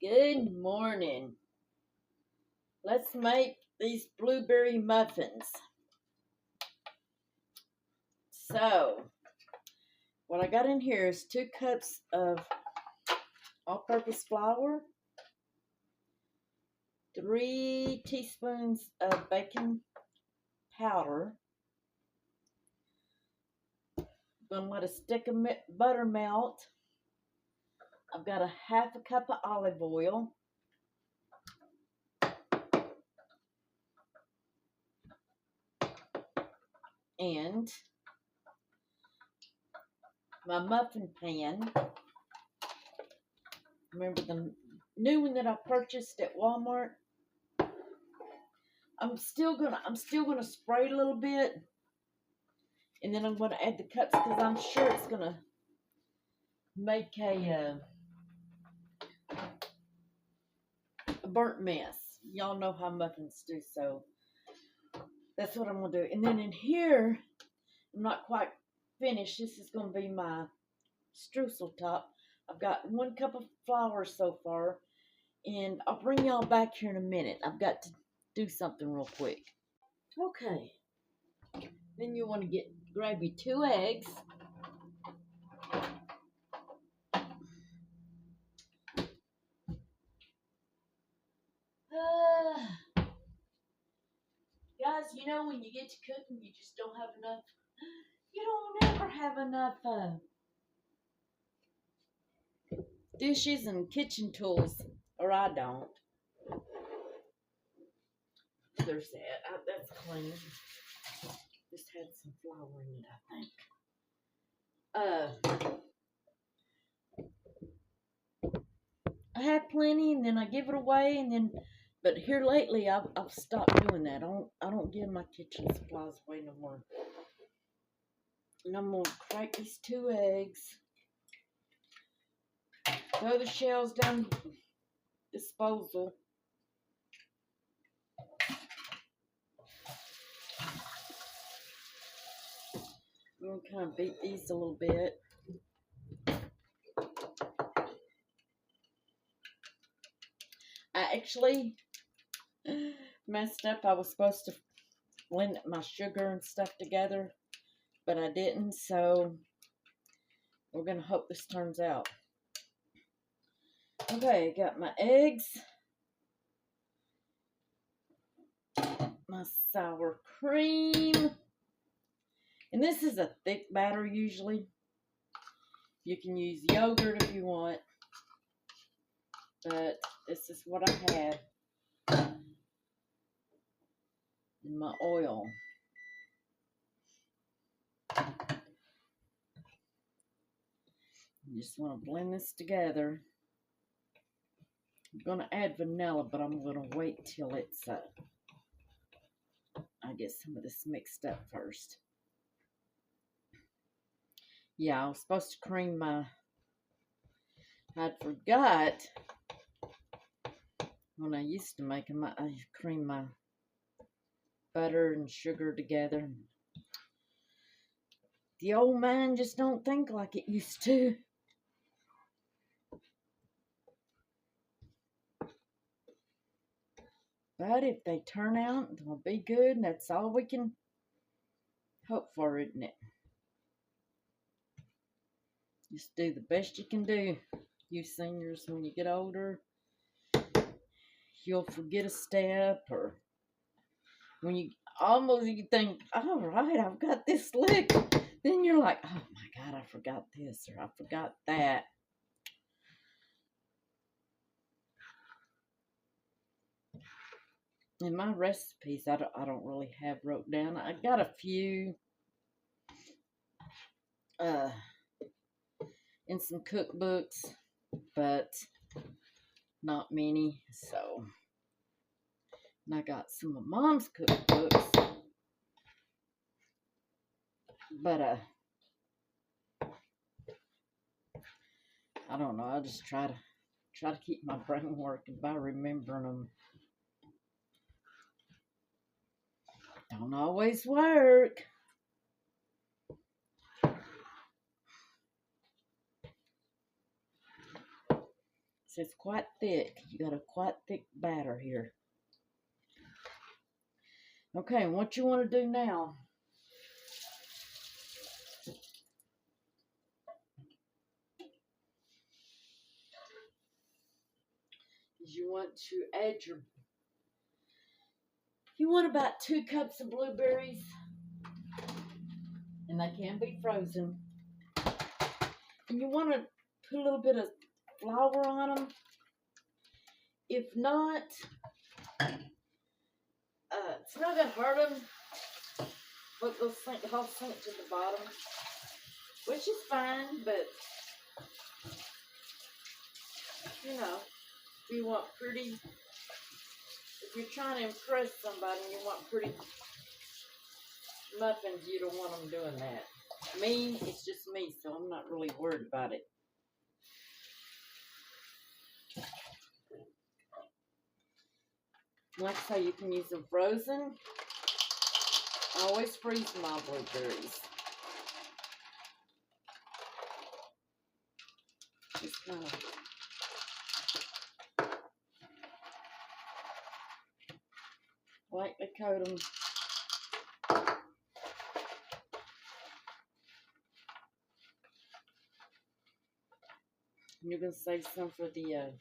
Good morning. Let's make these blueberry muffins. So, what I got in here is 2 cups of all-purpose flour, 3 teaspoons of baking powder. I'm going to let a stick of butter melt. I've got a half a cup of olive oil. And my muffin pan. Remember the new one that I purchased at Walmart? I'm still gonna spray it a little bit, and then I'm gonna add the cups because I'm sure it's gonna make a burnt mess. Y'all know how muffins do, so that's what I'm gonna do. And then in here, I'm not quite finished. This is gonna be my streusel top. I've got 1 cup of flour so far, and I'll bring y'all back here in a minute. I've got to do something real quick. Okay. Then you want to grab your 2 eggs. Guys, you know when you get to cooking, you just don't have enough. You don't ever have enough dishes and kitchen tools, or I don't. There's that. That's clean. Just had some flour in it, I think. I have plenty, and then I give it away, and then. But here lately, I've stopped doing that. I don't give my kitchen supplies away no more. And I'm gonna crack these 2 eggs. Throw the shells down the disposal. I'm gonna kind of beat these a little bit. I actually messed up. I was supposed to blend my sugar and stuff together, but I didn't, so we're gonna hope this turns out. Okay, I got my eggs, my sour cream, and this is a thick batter usually. You can use yogurt if you want, but this is what I have. And my oil. You just want to blend this together. I'm going to add vanilla, but I'm going to wait till it's, I get some of this mixed up first. Yeah, I was supposed to cream my, I'd forgot when I used to make them, I cream my butter and sugar together. The old mind just don't think like it used to. But if they turn out, they'll be good, and that's all we can hope for, isn't it? Just do the best you can do. You seniors, when you get older, you'll forget a step, or when you think, all right, I've got this lick. Then you're like, oh my God, I forgot this, or I forgot that. And my recipes, I don't really have wrote down. I got a few in some cookbooks, but not many. So, and I got some of Mom's cookbooks, but I don't know. I just try to keep my brain working by remembering them. Don't always work. It's quite thick. You got a quite thick batter here. Okay, what you want to do now is you want to add you want about 2 cups of blueberries, and they can be frozen. And you want to put a little bit of flour on them. If not, it's not going to hurt them, but they'll sink to the bottom, which is fine, but, you know, if you want pretty, if you're trying to impress somebody and you want pretty muffins, you don't want them doing that. Me, it's just me, so I'm not really worried about it. Like I say, you can use them frozen. I always freeze my blueberries. Just kind of lightly coat them. And you're going to save some for the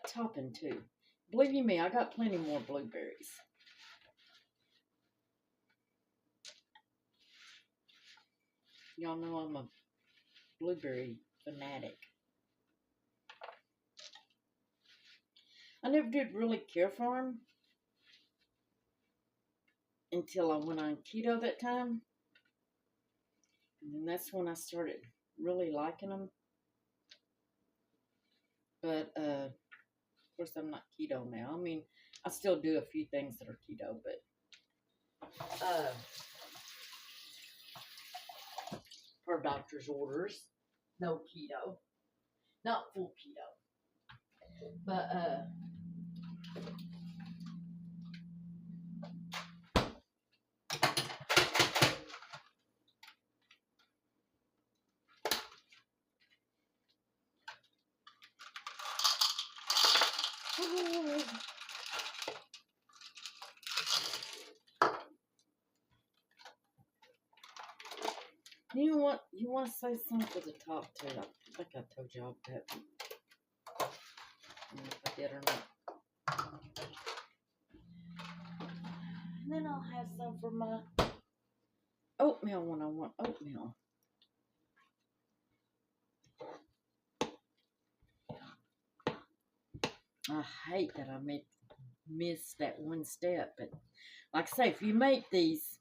topping too. Believe you me, I got plenty more blueberries. Y'all know I'm a blueberry fanatic. I never did really care for them until I went on keto that time. And that's when I started really liking them. But, of course, I'm not keto now. I mean, I still do a few things that are keto, but, per doctor's orders, no keto. Not full keto. But, you want to say something for the top too. I think I told y'all that. I don't know if I did or not. And then I'll have some for my oatmeal when I want oatmeal. I hate that I missed that one step, but like I say, if you make these,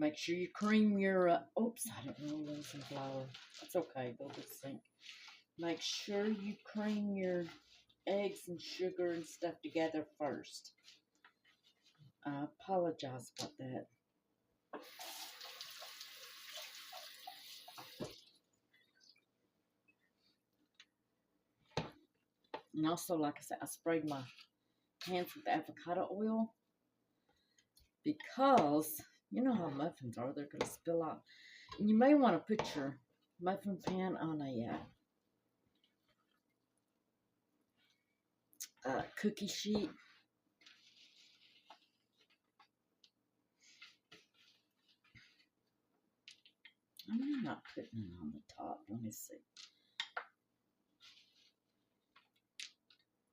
make sure you cream your, oops, I didn't roll in some flour. That's okay, they'll just sink. Make sure you cream your eggs and sugar and stuff together first. I apologize about that. And also, like I said, I sprayed my hands with avocado oil because you know how muffins are, they're going to spill out. And you may want to put your muffin pan on a cookie sheet. I'm not putting it on the top. Let me see.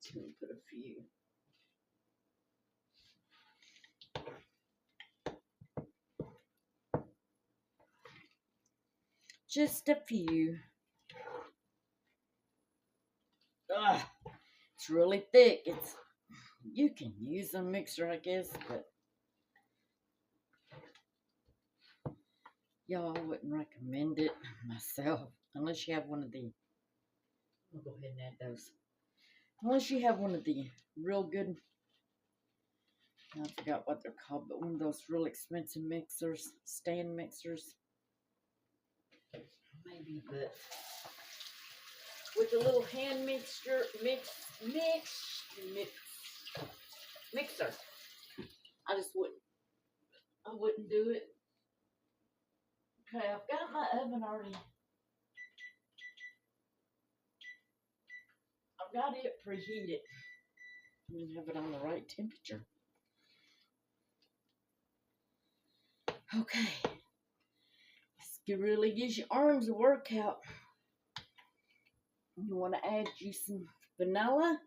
Just going to put a few. Just a few. Ugh, it's really thick. You can use a mixer, I guess, but y'all, I wouldn't recommend it myself unless you have one of the. I'll go ahead and add those. Unless you have one of the real good, I forgot what they're called, but one of those real expensive mixers, stand mixers. Maybe, but with a little hand mixer, I wouldn't do it. Okay, I've got my oven already. I've got it preheated. You have it on the right temperature. Okay. This really gives your arms a workout. You want to add you some vanilla.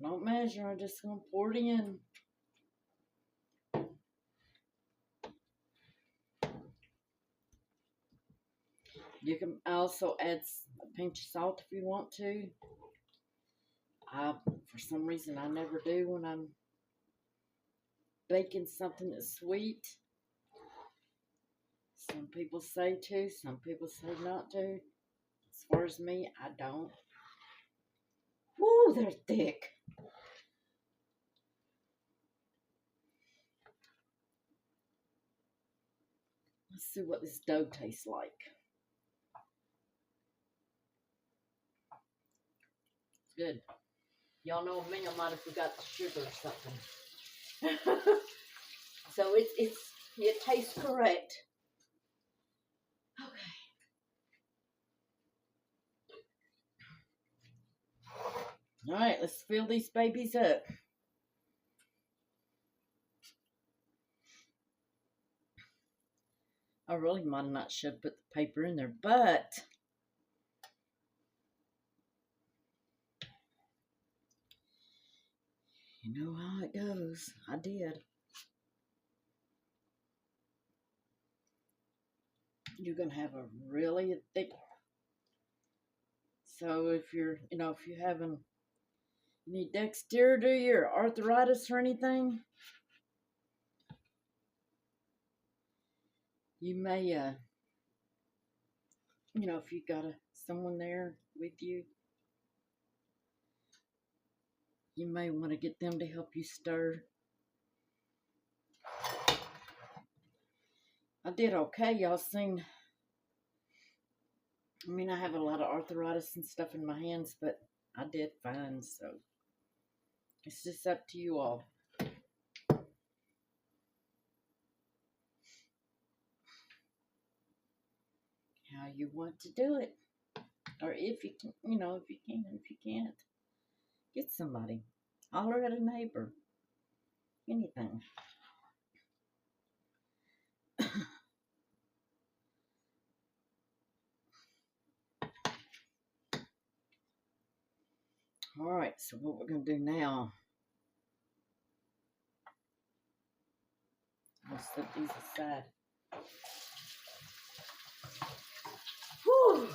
Don't measure, I'm just going to pour it in. You can also add a pinch of salt if you want to. For some reason, I never do when I'm baking something that's sweet. Some people say to, some people say not to. As far as me, I don't. Woo, they're thick. Let's see what this dough tastes like. It's good. Y'all know me, I might have forgot the sugar or something. So it tastes correct. Okay. All right, let's fill these babies up. I really might have not should put the paper in there, but you know how it goes. I did. You're gonna have a really thick. So if you're, if you haven't, you need dexterity or arthritis or anything, you may, if you got someone there with you, you may want to get them to help you stir. I did okay. Y'all seen, I have a lot of arthritis and stuff in my hands, but I did fine, so it's just up to you all. How you want to do it. Or if you can, if you can, if you can't, get somebody. Holler at a neighbor. Anything. Alright, so what we're going to do now, I'll set these aside. Whew!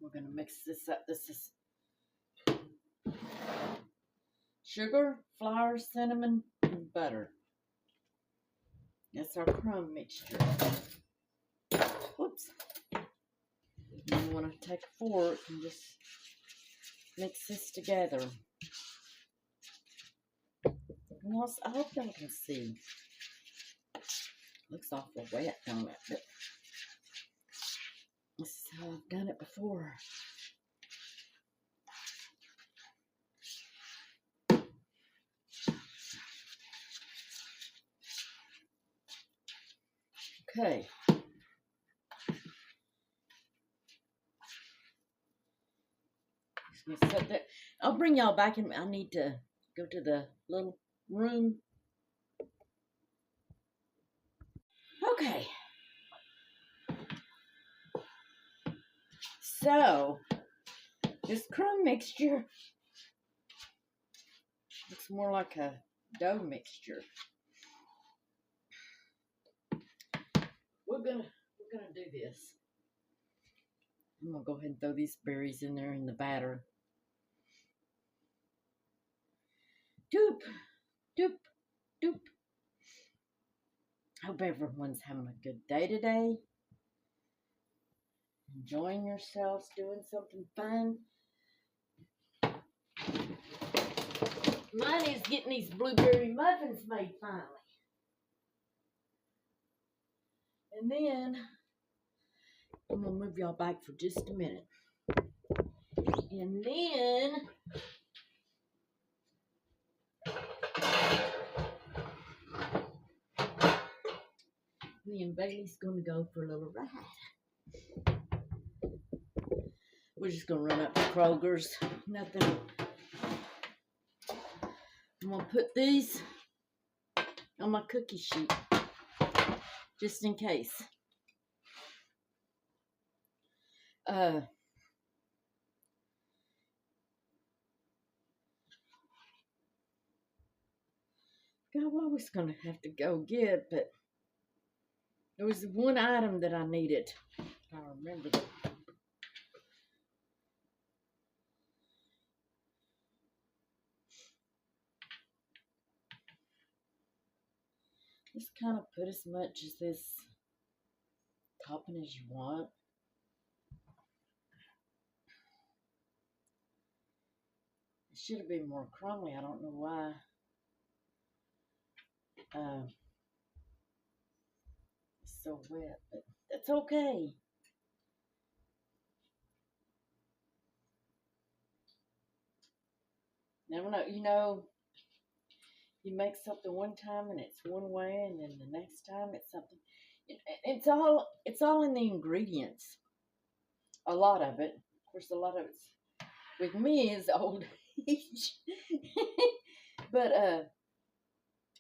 We're going to mix this up. This is sugar, flour, cinnamon, and butter. That's our crumb mixture. Whoops. You want to take a fork and just mix this together. I hope y'all can see. Looks awful wet, don't it? But this is how I've done it before. Okay. Just gonna set that. I'll bring y'all back in. I need to go to the little room. Okay. So, this crumb mixture looks more like a dough mixture. We're gonna do this. I'm gonna go ahead and throw these berries in there in the batter. Doop, doop, doop. Hope everyone's having a good day today. Enjoying yourselves, doing something fun. Mine is getting these blueberry muffins made finally. And then, I'm going to move y'all back for just a minute. And then, Me and Bailey's gonna go for a little ride. We're just gonna run up to Kroger's. Nothing. I'm gonna put these on my cookie sheet, just in case. God, what was gonna have to go get, but there was one item that I needed. I remember that. Just kind of put as much as this topping as you want. It should have been more crumbly. I don't know why. It's so wet, but that's okay. Never know. You make something one time and it's one way, and then the next time it's something. It's all in the ingredients. A lot of it, of course, a lot of it's with me is old age, but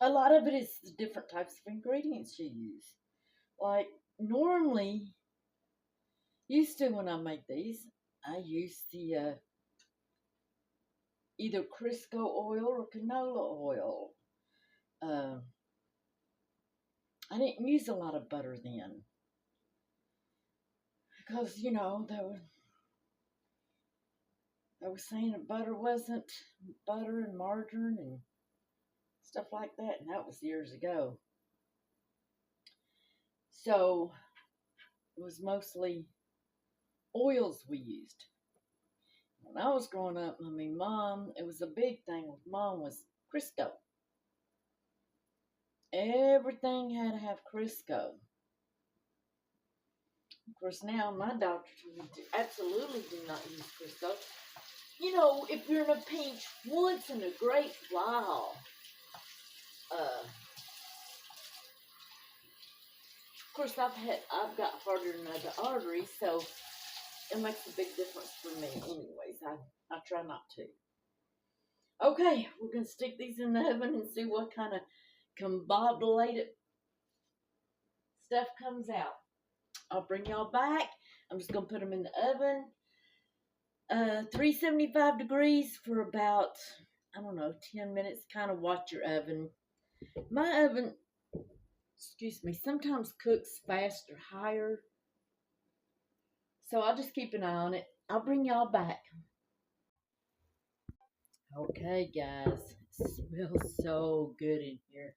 a lot of it is the different types of ingredients you use. Like normally, used to when I make these, I use the either Crisco oil or canola oil. I didn't use a lot of butter then because they were saying that butter wasn't butter and margarine and stuff like that, and that was years ago. So it was mostly oils we used. When I was growing up, Mom, it was a big thing with Mom was Crisco. Everything had to have Crisco. Of course, now my doctor told me to absolutely do not use Crisco. If you're in a pinch once in a great while, of course, I've got harder than other arteries, so it makes a big difference for me. Anyways, I try not to. Okay, we're gonna stick these in the oven and see what kind of combobulated stuff comes out. I'll bring y'all back. I'm just gonna put them in the oven. 375 degrees for about, 10 minutes. Kind of watch your oven. My oven, sometimes cooks faster, higher. So I'll just keep an eye on it. I'll bring y'all back. Okay, guys. It smells so good in here.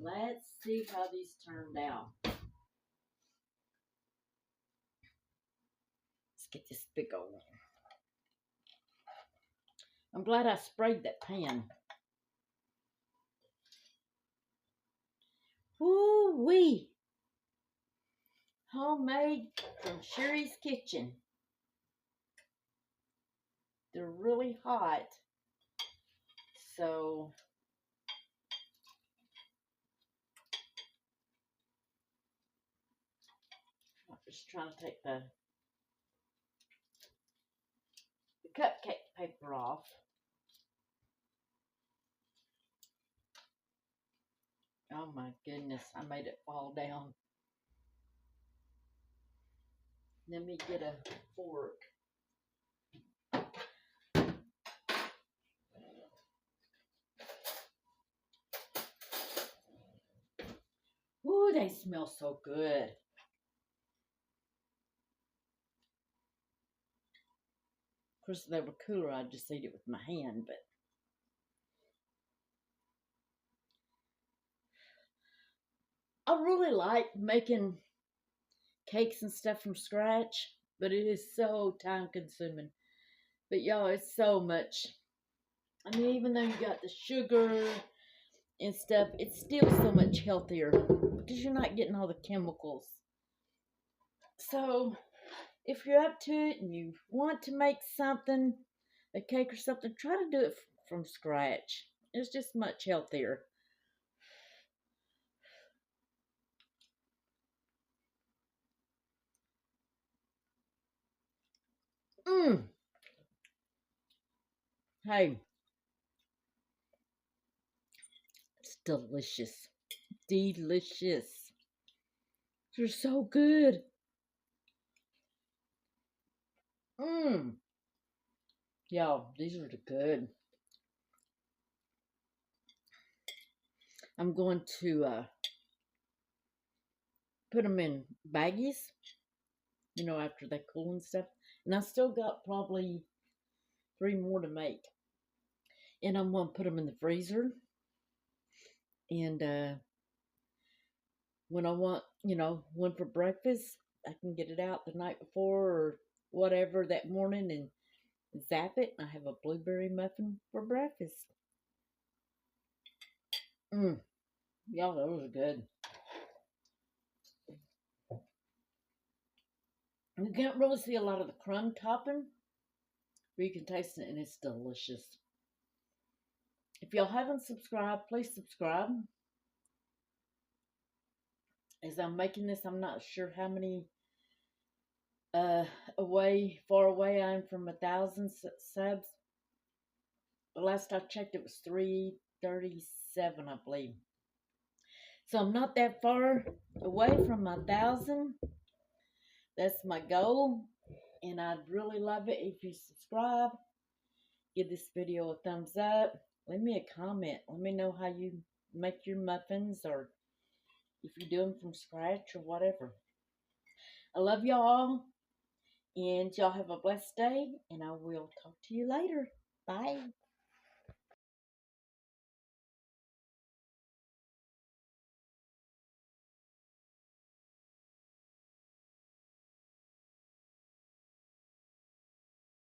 Let's see how these turned out. Let's get this big old one. I'm glad I sprayed that pan. Woo-wee! Homemade from Sherry's Kitchen. They're really hot. So I'm just trying to take the cupcake paper off. Oh my goodness, I made it fall down. Let me get a fork. Ooh, they smell so good. Of course, if they were cooler, I'd just eat it with my hand, but I really like making cakes and stuff from scratch, but it is so time consuming. But y'all, it's so much. Even though you got the sugar and stuff, it's still so much healthier because you're not getting all the chemicals. So if you're up to it and you want to make something, a cake or something, try to do it from scratch. It's just much healthier. Mmm. Hey, it's delicious. Delicious. They're so good. Mmm. Y'all, these are the good. I'm going to put them in baggies, after they cool and stuff. And I still got probably 3 more to make. And I'm going to put them in the freezer. And when I want, one for breakfast, I can get it out the night before or whatever that morning and zap it. I have a blueberry muffin for breakfast. Mmm. Y'all, those are good. You can't really see a lot of the crumb topping, but you can taste it and it's delicious. If y'all haven't subscribed, please subscribe. As I'm making this, I'm not sure how many far away I am from 1,000 subs. The last I checked, it was 337, I believe. So I'm not that far away from 1,000. That's my goal, and I'd really love it if you subscribe. Give this video a thumbs up. Leave me a comment. Let me know how you make your muffins, or if you do them from scratch or whatever. I love y'all, and y'all have a blessed day, and I will talk to you later. Bye.